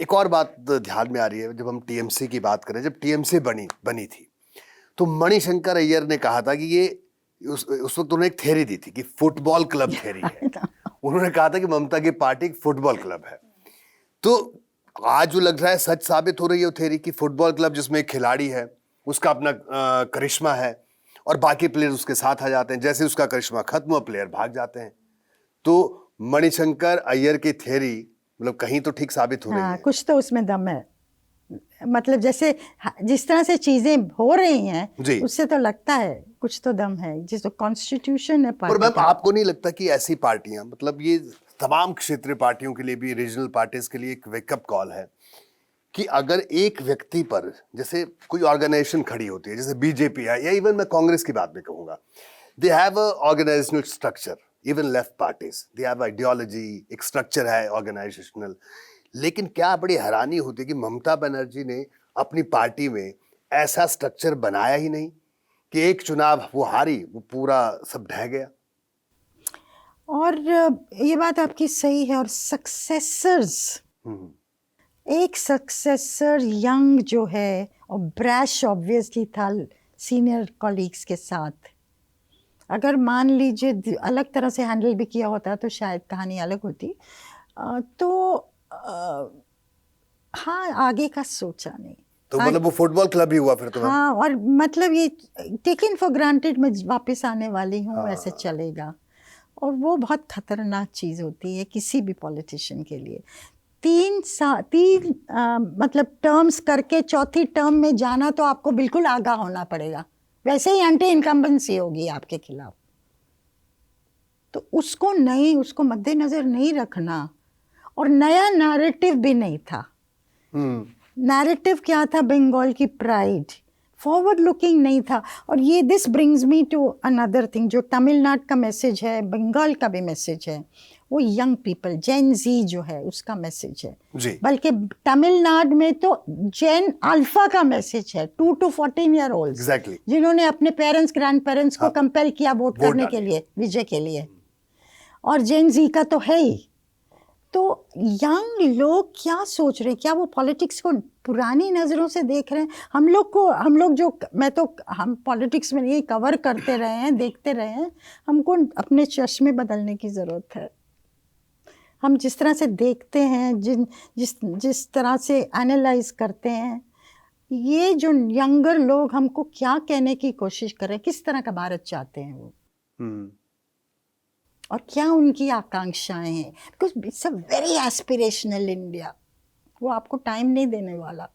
एक और बात ध्यान में आ रही है, जब हम टीएमसी की बात करें, जब टीएमसी बनी थी तो मणिशंकर अय्यर ने कहा था कि ये उस वक्त उन्होंने एक थ्योरी दी थी कि फुटबॉल क्लब थ्योरी है। उन्होंने कहा था कि ममता की पार्टी एक फुटबॉल क्लब है। तो आज जो लग रहा है सच साबित हो रही है वो थ्योरी कि फुटबॉल क्लब जिसमें एक खिलाड़ी है, उसका अपना करिश्मा है और बाकी प्लेयर उसके साथ आ जाते हैं, जैसे उसका करिश्मा खत्म हुआ प्लेयर भाग जाते हैं। तो मणिशंकर अय्यर की थ्योरी मतलब कहीं तो ठीक साबित हो रही है। कुछ तो उसमें दम है, मतलब जैसे जिस तरह से चीजें हो रही हैं उससे तो लगता है कुछ तो दम है, जिस कॉन्स्टिट्यूशन है और मैम पार्टी का। आपको नहीं लगता कि ऐसी पार्टियां, मतलब ये तमाम क्षेत्रीय पार्टियों के लिए भी, रीजनल पार्टीज के लिए एक वेकअप कॉल है कि अगर एक व्यक्ति पर, जैसे कोई ऑर्गेनाइजेशन खड़ी होती है, जैसे बीजेपी है या इवन मैं कांग्रेस की बात भी कहूंगा, they have a organisational structure, even left parties they have ideology, एक स्ट्रक्चर है ऑर्गेनाइजेशनल। लेकिन क्या बड़ी हैरानी होती है कि ममता बनर्जी ने अपनी पार्टी में ऐसा स्ट्रक्चर बनाया ही नहीं कि एक चुनाव वो हारी, वो पूरा सब ढह गया। और ये बात आपकी सही है। और सक्सेसर्स, एक सक्सेसर यंग जो है, और ब्रैश ऑब्वियसली था सीनियर कॉलीग्स के साथ, अगर मान लीजिए अलग तरह से हैंडल भी किया होता तो शायद कहानी अलग होती। हाँ, आगे का सोचा नहीं। तो मतलब वो फुटबॉल क्लब ही हुआ फिर तो। हाँ, और मतलब ये टेकन फॉर ग्रांटेड, मैं वापस आने वाली हूँ, हाँ। ऐसे चलेगा। और वो बहुत खतरनाक चीज़ होती है किसी भी पॉलिटिशियन के लिए। तीन मतलब टर्म्स करके चौथी टर्म में जाना तो आपको बिल्कुल आगाह होना पड़ेगा, वैसे ही एंटी इनकम्बेंसी होगी आपके खिलाफ। तो उसको मद्देनजर नहीं रखना। और नया नैरेटिव भी नहीं था। नैरेटिव क्या था? बंगाल की प्राइड, फॉरवर्ड लुकिंग नहीं था। और ये this brings me to another thing, जो तमिलनाडु का मैसेज है, बंगाल का भी मैसेज है, वो यंग पीपल, जेन जी जो है उसका मैसेज है जी। बल्कि तमिलनाडु में तो जेन अल्फा का मैसेज है, 2 to 14 ईयर ओल्ड, जिन्होंने अपने पेरेंट्स ग्रैंड पेरेंट्स को कंपेल किया वोट करने के लिए, विजय के लिए। और जेन जी का तो है ही। तो यंग लोग क्या सोच रहे हैं? क्या वो पॉलिटिक्स को पुरानी नज़रों से देख रहे हैं? हम पॉलिटिक्स में नहीं कवर करते रहे हैं, देखते रहे हैं, हमको अपने चश्मे बदलने की ज़रूरत है। हम जिस तरह से देखते हैं, जिस तरह से एनालाइज करते हैं, ये जो यंगर लोग हमको क्या कहने की कोशिश कर रहे हैं, किस तरह का भारत चाहते हैं वो, और क्या उनकी आकांक्षाएं हैं। Because it's a very aspirational India, वो आपको टाइम नहीं देने वाला।